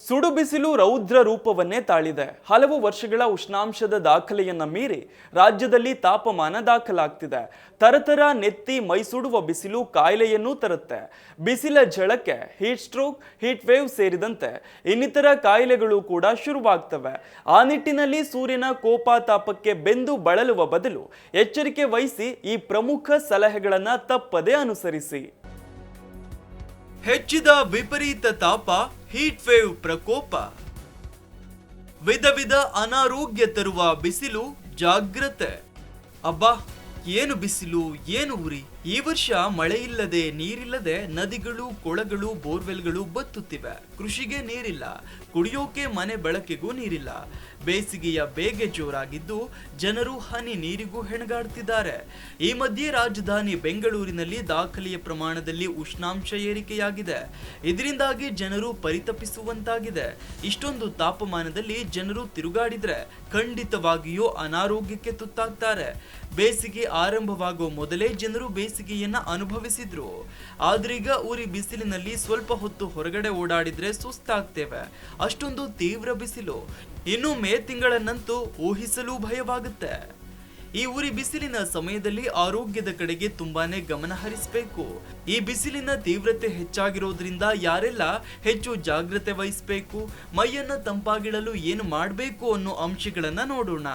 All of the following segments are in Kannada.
ಸುಡು ಬಿಸಿಲು ರೌದ್ರ ರೂಪವನ್ನೇ ತಾಳಿದೆ. ಹಲವು ವರ್ಷಗಳ ಉಷ್ಣಾಂಶದ ದಾಖಲೆಯನ್ನ ಮೀರಿ ರಾಜ್ಯದಲ್ಲಿ ತಾಪಮಾನ ದಾಖಲಾಗ್ತಿದೆ. ತರತರ ನೆತ್ತಿ ಮೈಸುಡುವ ಬಿಸಿಲು ಕಾಯಿಲೆಯನ್ನೂ ತರುತ್ತೆ. ಬಿಸಿಲ ಝಳಕ್ಕೆ ಹೀಟ್ ಸ್ಟ್ರೋಕ್, ಹೀಟ್ ವೇವ್ ಸೇರಿದಂತೆ ಇನ್ನಿತರ ಕಾಯಿಲೆಗಳು ಕೂಡ ಶುರುವಾಗ್ತವೆ. ಆ ನಿಟ್ಟಿನಲ್ಲಿ ಸೂರ್ಯನ ಕೋಪ ತಾಪಕ್ಕೆ ಬೆಂದು ಬಳಲುವ ಬದಲು ಎಚ್ಚರಿಕೆ ವಹಿಸಿ ಈ ಪ್ರಮುಖ ಸಲಹೆಗಳನ್ನ ತಪ್ಪದೇ ಅನುಸರಿಸಿ. ಹೆಚ್ಚಿದ ವಿಪರೀತ ತಾಪ, ಹೀಟ್ ವೇವ್ ಪ್ರಕೋಪ, ವಿಧ ವಿಧ ಅನಾರೋಗ್ಯ ತರುವ ಬಿಸಿಲು, ಜಾಗ್ರತೆ. ಅಬ್ಬಾ, ಏನು ಬಿಸಿಲು, ಏನು ಉರಿ! ಈ ವರ್ಷ ಮಳೆ ಇಲ್ಲದೆ, ನೀರಿಲ್ಲದೆ ನದಿಗಳು, ಕೊಳಗಳು, ಬೋರ್ವೆಲ್ಗಳು ಬತ್ತುತ್ತಿವೆ. ಕೃಷಿಗೆ ನೀರಿಲ್ಲ, ಕುಡಿಯೋಕೆ ಮನೆ ಬಳಕೆಗೂ ನೀರಿಲ್ಲ. ಬೇಸಿಗೆಯ ಬೇಗೆ ಜೋರಾಗಿದ್ದು ಜನರು ಹನಿ ನೀರಿಗೂ ಹೆಣಗಾಡ್ತಿದ್ದಾರೆ. ಈ ಮಧ್ಯೆ ರಾಜಧಾನಿ ಬೆಂಗಳೂರಿನಲ್ಲಿ ದಾಖಲೆಯ ಪ್ರಮಾಣದಲ್ಲಿ ಉಷ್ಣಾಂಶ ಏರಿಕೆಯಾಗಿದೆ. ಇದರಿಂದಾಗಿ ಜನರು ಪರಿತಪಿಸುವಂತಾಗಿದೆ. ಇಷ್ಟೊಂದು ತಾಪಮಾನದಲ್ಲಿ ಜನರು ತಿರುಗಾಡಿದ್ರೆ ಖಂಡಿತವಾಗಿಯೂ ಅನಾರೋಗ್ಯಕ್ಕೆ ತುತ್ತಾಗ್ತಾರೆ. ಬೇಸಿಗೆ ಆರಂಭವಾಗುವ ಮೊದಲೇ ಜನರು ಬೇಸಿಗೆಯನ್ನ ಅನುಭವಿಸಿದ್ರು. ಆದ್ರೀಗ ಉರಿ ಬಿಸಿಲಿನಲ್ಲಿ ಸ್ವಲ್ಪ ಹೊತ್ತು ಹೊರಗಡೆ ಓಡಾಡಿದ್ರೆ ಸುಸ್ತಾಗ್ತೇವೆ. ಅಷ್ಟೊಂದು ತೀವ್ರ ಬಿಸಿಲು. ಇನ್ನು ಮೇ ತಿಂಗಳನ್ನಂತೂ ಊಹಿಸಲು ಭಯವಾಗುತ್ತೆ. ಈ ಉರಿ ಬಿಸಿಲಿನ ಸಮಯದಲ್ಲಿ ಆರೋಗ್ಯದ ಕಡೆಗೆ ತುಂಬಾನೇ ಗಮನ ಹರಿಸಬೇಕು. ಈ ಬಿಸಿಲಿನ ತೀವ್ರತೆ ಹೆಚ್ಚಾಗಿರೋದ್ರಿಂದ ಯಾರೆಲ್ಲ ಹೆಚ್ಚು ಜಾಗ್ರತೆ ವಹಿಸಬೇಕು, ಮೈಯನ್ನ ತಂಪಾಗಿಡಲು ಏನು ಮಾಡಬೇಕು ಅನ್ನೋ ಅಂಶಗಳನ್ನ ನೋಡೋಣ.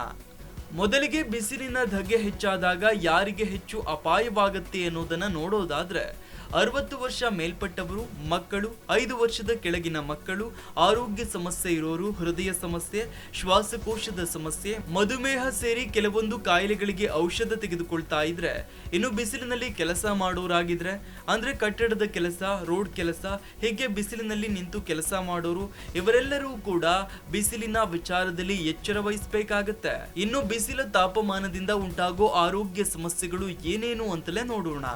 ಮೊದಲಿಗೆ ಬಿಸಿಲಿನ ಧಗೆ ಹೆಚ್ಚಾದಾಗ ಯಾರಿಗೆ ಹೆಚ್ಚು ಅಪಾಯವಾಗುತ್ತೆ ಅನ್ನೋದನ್ನ ನೋಡೋದಾದ್ರೆ 60 ವರ್ಷ ಮೇಲ್ಪಟ್ಟವರು, ಮಕ್ಕಳು, 5 ವರ್ಷದ ಕೆಳಗಿನ ಮಕ್ಕಳು, ಆರೋಗ್ಯ ಸಮಸ್ಯೆ ಇರೋರು, ಹೃದಯ ಸಮಸ್ಯೆ, ಶ್ವಾಸಕೋಶದ ಸಮಸ್ಯೆ, ಮಧುಮೇಹ ಸೇರಿ ಕೆಲವೊಂದು ಕಾಯಿಲೆಗಳಿಗೆ ಔಷಧ ತೆಗೆದುಕೊಳ್ತಾ ಇದ್ರೆ, ಇನ್ನು ಬಿಸಿಲಿನಲ್ಲಿ ಕೆಲಸ ಮಾಡೋರಾಗಿದ್ರೆ ಅಂದ್ರೆ ಕಟ್ಟಡದ ಕೆಲಸ, ರೋಡ್ ಕೆಲಸ, ಹೀಗೆ ಬಿಸಿಲಿನಲ್ಲಿ ನಿಂತು ಕೆಲಸ ಮಾಡೋರು, ಇವರೆಲ್ಲರೂ ಕೂಡ ಬಿಸಿಲಿನ ವಿಚಾರದಲ್ಲಿ ಎಚ್ಚರ ವಹಿಸಬೇಕಾಗತ್ತೆ. ಇನ್ನು ಬಿಸಿಲ ತಾಪಮಾನದಿಂದ ಉಂಟಾಗೋ ಆರೋಗ್ಯ ಸಮಸ್ಯೆಗಳು ಏನೇನು ಅಂತಲೇ ನೋಡೋಣ.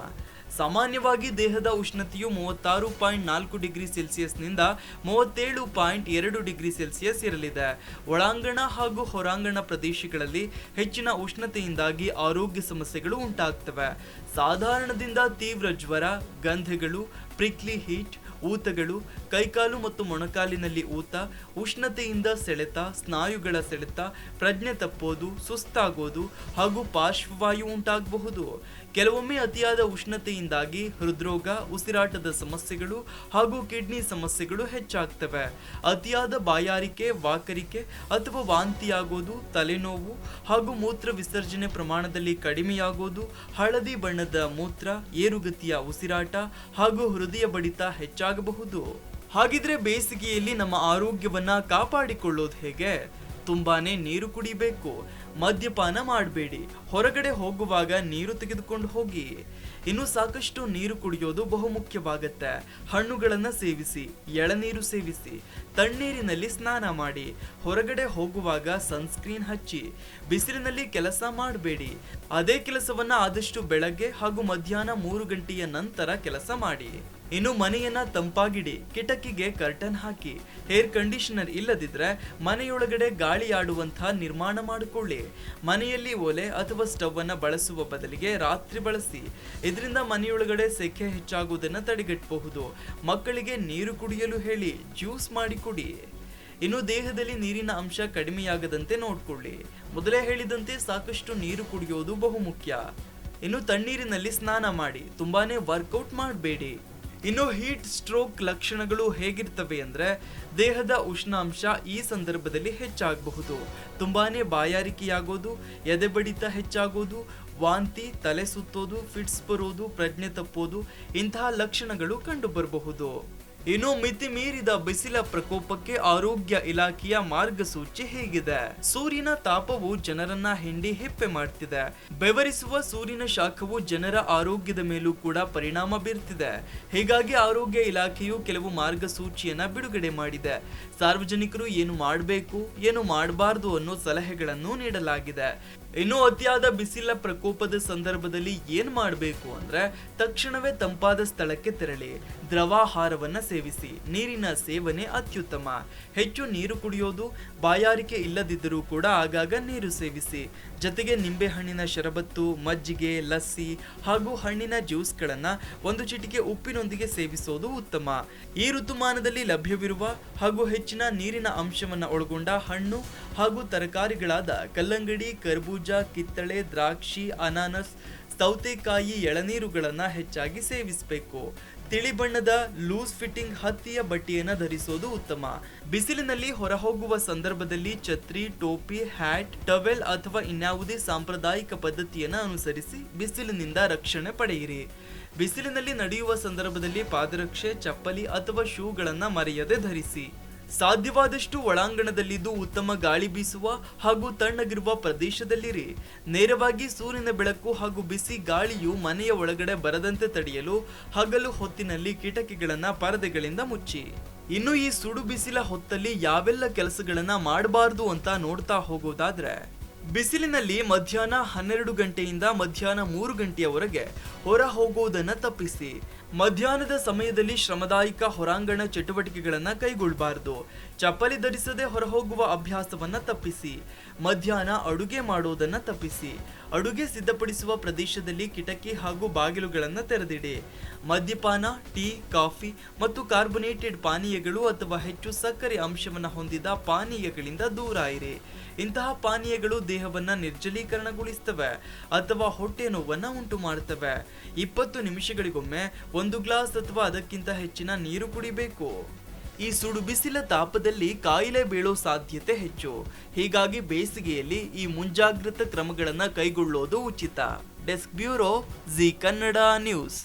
ಸಾಮಾನ್ಯವಾಗಿ ದೇಹದ ಉಷ್ಣತೆಯು 36.4 ಡಿಗ್ರಿ ಸೆಲ್ಸಿಯಸ್ನಿಂದ 37.2 ಡಿಗ್ರಿ ಸೆಲ್ಸಿಯಸ್ ಇರಲಿದೆ. ಒಳಾಂಗಣ ಹಾಗೂ ಹೊರಾಂಗಣ ಪ್ರದೇಶಗಳಲ್ಲಿ ಹೆಚ್ಚಿನ ಉಷ್ಣತೆಯಿಂದಾಗಿ ಆರೋಗ್ಯ ಸಮಸ್ಯೆಗಳು ಉಂಟಾಗ್ತವೆ. ಸಾಧಾರಣದಿಂದ ತೀವ್ರ ಜ್ವರ, ಗಂಧೆಗಳು, ಪ್ರಿಕ್ಲಿ ಹೀಟ್, ಊತಗಳು, ಕೈಕಾಲು ಮತ್ತು ಮೊಣಕಾಲಿನಲ್ಲಿ ಊತ, ಉಷ್ಣತೆಯಿಂದ ಸೆಳೆತ, ಸ್ನಾಯುಗಳ ಸೆಳೆತ, ಪ್ರಜ್ಞೆ ತಪ್ಪೋದು, ಸುಸ್ತಾಗೋದು ಹಾಗೂ ಪಾರ್ಶ್ವವಾಯು ಉಂಟಾಗಬಹುದು. ಕೆಲವೊಮ್ಮೆ ಅತಿಯಾದ ಉಷ್ಣತೆಯಿಂದಾಗಿ ಹೃದ್ರೋಗ, ಉಸಿರಾಟದ ಸಮಸ್ಯೆಗಳು ಹಾಗೂ ಕಿಡ್ನಿ ಸಮಸ್ಯೆಗಳು ಹೆಚ್ಚಾಗ್ತವೆ. ಅತಿಯಾದ ಬಾಯಾರಿಕೆ, ವಾಕರಿಕೆ ಅಥವಾ ವಾಂತಿಯಾಗೋದು, ತಲೆನೋವು ಹಾಗೂ ಮೂತ್ರ ವಿಸರ್ಜನೆ ಪ್ರಮಾಣದಲ್ಲಿ ಕಡಿಮೆಯಾಗೋದು, ಹಳದಿ ಬಣ್ಣದ ಮೂತ್ರ, ಏರುಗತಿಯ ಉಸಿರಾಟ ಹಾಗೂ ಹೃದಯ ಬಡಿತ ಹೆಚ್ಚಾಗಬಹುದು. ಹಾಗಿದ್ರೆ ಬೇಸಿಗೆಯಲ್ಲಿ ನಮ್ಮ ಆರೋಗ್ಯವನ್ನ ಕಾಪಾಡಿಕೊಳ್ಳೋದು ಹೇಗೆ? ತುಂಬಾನೇ ನೀರು ಕುಡಿಬೇಕು. ಮದ್ಯಪಾನ ಮಾಡಬೇಡಿ. ಹೊರಗಡೆ ಹೋಗುವಾಗ ನೀರು ತೆಗೆದುಕೊಂಡು ಹೋಗಿ. ಇನ್ನು ಸಾಕಷ್ಟು ನೀರು ಕುಡಿಯೋದು ಬಹುಮುಖ್ಯವಾಗತ್ತೆ. ಹಣ್ಣುಗಳನ್ನ ಸೇವಿಸಿ, ಎಳನೀರು ಸೇವಿಸಿ, ತಣ್ಣೀರಿನಲ್ಲಿ ಸ್ನಾನ ಮಾಡಿ, ಹೊರಗಡೆ ಹೋಗುವಾಗ ಸನ್ಸ್ಕ್ರೀನ್ ಹಚ್ಚಿ. ಬಿಸಿಲಿನಲ್ಲಿ ಕೆಲಸ ಮಾಡಬೇಡಿ. ಅದೇ ಕೆಲಸವನ್ನ ಆದಷ್ಟು ಬೆಳಗ್ಗೆ ಹಾಗೂ ಮಧ್ಯಾಹ್ನ 3 ಗಂಟೆಯ ನಂತರ ಕೆಲಸ ಮಾಡಿ. ಇನ್ನು ಮನೆಯನ್ನ ತಂಪಾಗಿಡಿ. ಕಿಟಕಿಗೆ ಕರ್ಟನ್ ಹಾಕಿ. ಏರ್ ಕಂಡೀಷನರ್ ಇಲ್ಲದಿದ್ರೆ ಮನೆಯೊಳಗಡೆ ಗಾಳಿ ಆಡುವಂತಹ ನಿರ್ಮಾಣ ಮಾಡಿಕೊಳ್ಳಿ. ಮನೆಯಲ್ಲಿ ಒಲೆ ಅಥವಾ ಸ್ಟವ್ ಅನ್ನ ಬಳಸುವ ಬದಲಿಗೆ ರಾತ್ರಿ ಬಳಸಿ. ಇದರಿಂದ ಮನೆಯೊಳಗಡೆ ಸೆಕೆ ಹೆಚ್ಚಾಗುವುದನ್ನು ತಡೆಗಟ್ಟಬಹುದು. ಮಕ್ಕಳಿಗೆ ನೀರು ಕುಡಿಯಲು ಹೇಳಿ, ಜ್ಯೂಸ್ ಮಾಡಿ ಕುಡಿ. ಇನ್ನು ದೇಹದಲ್ಲಿ ನೀರಿನ ಅಂಶ ಕಡಿಮೆಯಾಗದಂತೆ ನೋಡ್ಕೊಳ್ಳಿ. ಮೊದಲೇ ಹೇಳಿದಂತೆ ಸಾಕಷ್ಟು ನೀರು ಕುಡಿಯೋದು ಬಹುಮುಖ್ಯ. ಇನ್ನು ತಣ್ಣೀರಿನಲ್ಲಿ ಸ್ನಾನ ಮಾಡಿ. ತುಂಬಾನೇ ವರ್ಕೌಟ್ ಮಾಡಬೇಡಿ. ಇನ್ನು ಹೀಟ್ ಸ್ಟ್ರೋಕ್ ಲಕ್ಷಣಗಳು ಹೇಗಿರ್ತವೆ ಅಂದ್ರೆ, ದೇಹದ ಉಷ್ಣಾಂಶ ಈ ಸಂದರ್ಭದಲ್ಲಿ ಹೆಚ್ಚಾಗಬಹುದು. ತುಂಬಾನೇ ಬಾಯಾರಿಕೆಯಾಗೋದು, ಎದೆ ಬಡಿತ ಹೆಚ್ಚಾಗೋದು, ವಾಂತಿ, ತಲೆ ಸುತ್ತೋದು, ಫಿಟ್ಸ್ ಬರೋದು, ಪ್ರಜ್ಞೆ ತಪ್ಪೋದು, ಇಂತಹ ಲಕ್ಷಣಗಳು ಕಂಡು ಬರಬಹುದು. ಇನ್ನು ಮಿತಿ ಮೀರಿದ ಬಿಸಿಲ ಪ್ರಕೋಪಕ್ಕೆ ಆರೋಗ್ಯ ಇಲಾಖೆಯ ಮಾರ್ಗಸೂಚಿ ಹೇಗಿದೆ? ಸೂರ್ಯನ ತಾಪವು ಜನರನ್ನ ಹಿಂಡಿ ಹಿಪ್ಪೆ ಮಾಡ್ತಿದೆ. ಬೆವರಿಸುವ ಸೂರ್ಯನ ಶಾಖವು ಜನರ ಆರೋಗ್ಯದ ಮೇಲೂ ಕೂಡ ಪರಿಣಾಮ ಬೀರ್ತಿದೆ. ಹೀಗಾಗಿ ಆರೋಗ್ಯ ಇಲಾಖೆಯು ಕೆಲವು ಮಾರ್ಗಸೂಚಿಯನ್ನ ಬಿಡುಗಡೆ ಮಾಡಿದೆ. ಸಾರ್ವಜನಿಕರು ಏನು ಮಾಡಬೇಕು, ಏನು ಮಾಡಬಾರ್ದು ಅನ್ನೋ ಸಲಹೆಗಳನ್ನು ನೀಡಲಾಗಿದೆ. ಇನ್ನು ಅತಿಯಾದ ಬಿಸಿಲ ಪ್ರಕೋಪದ ಸಂದರ್ಭದಲ್ಲಿ ಏನ್ ಮಾಡಬೇಕು ಅಂದ್ರೆ ತಕ್ಷಣವೇ ತಂಪಾದ ಸ್ಥಳಕ್ಕೆ ತೆರಳಿ ದ್ರವಾಹಾರವನ್ನ ಸೇವಿಸಿ. ನೀರಿನ ಸೇವನೆ ಅತ್ಯುತ್ತಮ. ಹೆಚ್ಚು ನೀರು ಕುಡಿಯೋದು, ಬಾಯಾರಿಕೆ ಇಲ್ಲದಿದ್ದರೂ ಕೂಡ ಆಗಾಗ ನೀರು ಸೇವಿಸಿ. ಜೊತೆಗೆ ನಿಂಬೆಹಣ್ಣಿನ ಶರಬತ್ತು, ಮಜ್ಜಿಗೆ, ಲಸ್ಸಿ ಹಾಗೂ ಹಣ್ಣಿನ ಜ್ಯೂಸ್ಗಳನ್ನ ಒಂದು ಚಿಟಿಕೆ ಉಪ್ಪಿನೊಂದಿಗೆ ಸೇವಿಸೋದು ಉತ್ತಮ. ಈ ಋತುಮಾನದಲ್ಲಿ ಲಭ್ಯವಿರುವ ಹಾಗೂ ಹೆಚ್ಚಿನ ನೀರಿನ ಅಂಶವನ್ನ ಒಳಗೊಂಡ ಹಣ್ಣು ಹಾಗೂ ತರಕಾರಿಗಳಾದ ಕಲ್ಲಂಗಡಿ, ಕರ್ಬೂಜ, ಕಿತ್ತಳೆ, ದ್ರಾಕ್ಷಿ, ಅನಾನಸ್, ಸೌತೆಕಾಯಿ, ಎಳನೀರುಗಳನ್ನ ಹೆಚ್ಚಾಗಿ ಸೇವಿಸಬೇಕು. ತಿಳಿ ಬಣ್ಣದ ಲೂಸ್ ಫಿಟ್ಟಿಂಗ್ ಹತ್ತಿಯ ಬಟ್ಟೆಯನ್ನ ಧರಿಸೋದು ಉತ್ತಮ. ಬಿಸಿಲಿನಲ್ಲಿ ಹೊರಹೋಗುವ ಸಂದರ್ಭದಲ್ಲಿ ಛತ್ರಿ, ಟೋಪಿ, ಹ್ಯಾಟ್, ಟವೆಲ್ ಅಥವಾ ಇನ್ಯಾವುದೇ ಸಾಂಪ್ರದಾಯಿಕ ಪದ್ಧತಿಯನ್ನ ಅನುಸರಿಸಿ ಬಿಸಿಲಿನಿಂದ ರಕ್ಷಣೆ ಪಡೆಯಿರಿ. ಬಿಸಿಲಿನಲ್ಲಿ ನಡೆಯುವ ಸಂದರ್ಭದಲ್ಲಿ ಪಾದರಕ್ಷೆ, ಚಪ್ಪಲಿ ಅಥವಾ ಶೂಗಳನ್ನ ಮರೆಯದೆ ಧರಿಸಿ. ಸಾಧ್ಯವಾದಷ್ಟು ಒಳಾಂಗಣದಲ್ಲಿದ್ದು ಉತ್ತಮ ಗಾಳಿ ಬೀಸುವ ಹಾಗೂ ತಣ್ಣಗಿರುವ ಪ್ರದೇಶದಲ್ಲಿರಿ. ನೇರವಾಗಿ ಸೂರ್ಯನ ಬೆಳಕು ಹಾಗೂ ಬಿಸಿ ಗಾಳಿಯು ಮನೆಯ ಒಳಗಡೆ ಬರದಂತೆ ತಡೆಯಲು ಹಗಲು ಹೊತ್ತಿನಲ್ಲಿ ಕಿಟಕಿಗಳನ್ನ ಪರದೆಗಳಿಂದ ಮುಚ್ಚಿ. ಇನ್ನು ಈ ಸುಡು ಬಿಸಿಲ ಹೊತ್ತಲ್ಲಿ ಯಾವೆಲ್ಲ ಕೆಲಸಗಳನ್ನ ಮಾಡಬಾರ್ದು ಅಂತ ನೋಡ್ತಾ ಹೋಗೋದಾದ್ರೆ, ಬಿಸಿಲಿನಲ್ಲಿ ಮಧ್ಯಾಹ್ನ 12 ಗಂಟೆಯಿಂದ ಮಧ್ಯಾಹ್ನ 3 ಗಂಟೆಯವರೆಗೆ ಹೊರ ಹೋಗುವುದನ್ನು ತಪ್ಪಿಸಿ. ಮಧ್ಯಾಹ್ನದ ಸಮಯದಲ್ಲಿ ಶ್ರಮದಾಯಕ ಹೊರಾಂಗಣ ಚಟುವಟಿಕೆಗಳನ್ನ ಕೈಗೊಳ್ಳಬಾರದು. ಚಪ್ಪಲಿ ಧರಿಸದೆ ಹೊರಹೋಗುವ ಅಭ್ಯಾಸವನ್ನ ತಪ್ಪಿಸಿ. ಮಧ್ಯಾಹ್ನ ಅಡುಗೆ ಮಾಡೋದನ್ನ ತಪ್ಪಿಸಿ. ಅಡುಗೆ ಸಿದ್ಧಪಡಿಸುವ ಪ್ರದೇಶದಲ್ಲಿ ಕಿಟಕಿ ಹಾಗೂ ಬಾಗಿಲುಗಳನ್ನು ತೆರೆದಿಡಿ. ಮದ್ಯಪಾನ, ಟೀ, ಕಾಫಿ ಮತ್ತು ಕಾರ್ಬೋನೇಟೆಡ್ ಪಾನೀಯಗಳು ಅಥವಾ ಹೆಚ್ಚು ಸಕ್ಕರೆ ಅಂಶವನ್ನು ಹೊಂದಿದ ಪಾನೀಯಗಳಿಂದ ದೂರ ಇರಿ. ಇಂತಹ ಪಾನೀಯಗಳು ದೇಹವನ್ನ ನಿರ್ಜಲೀಕರಣಗೊಳಿಸ್ತವೆ ಅಥವಾ ಹೊಟ್ಟೆ ನೋವನ್ನ ಉಂಟು ಮಾಡುತ್ತವೆ. 20 ನಿಮಿಷಗಳಿಗೊಮ್ಮೆ 1 ಗ್ಲಾಸ್ ಅಥವಾ ಅದಕ್ಕಿಂತ ಹೆಚ್ಚಿನ ನೀರು ಕುಡಿಬೇಕು. ಈ ಸುಡು ಬಿಸಿಲ ತಾಪದಲ್ಲಿ ಕಾಯಿಲೆ ಬೀಳೋ ಸಾಧ್ಯತೆ ಹೆಚ್ಚು. ಹೀಗಾಗಿ ಬೇಸಿಗೆಯಲ್ಲಿ ಈ ಮುಂಜಾಗ್ರತಾ ಕ್ರಮಗಳನ್ನ ಕೈಗೊಳ್ಳೋದು ಉಚಿತ. Desk bureau, Zee Kannada news.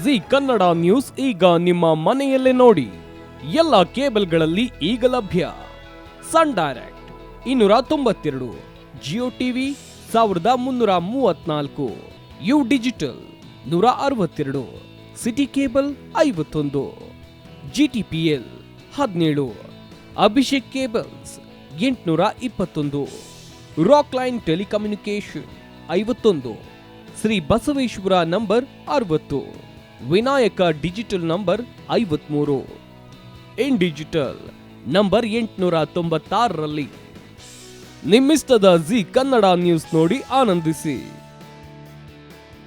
Zee Kannada news ಈಗ ನಿಮ್ಮ ಮನೆಯಲ್ಲೇ ನೋಡಿ. ಎಲ್ಲ ಕೇಬಲ್ಗಳಲ್ಲಿ ಈಗ ಲಭ್ಯ. Sun Direct 292, Jio TV 1334, U digital 162, city cable 51, GTPL 17, Abhishek cables 821, Rockline telecommunication 51, Shri Basaveshwara number 60, Vinayaka digital number 53, in digital number 896ರಲ್ಲಿ. ನಿಮ್ಮಿಷ್ಟದ ಜಿ ಕನ್ನಡ ನ್ಯೂಸ್ ನೋಡಿ ಆನಂದಿಸಿ.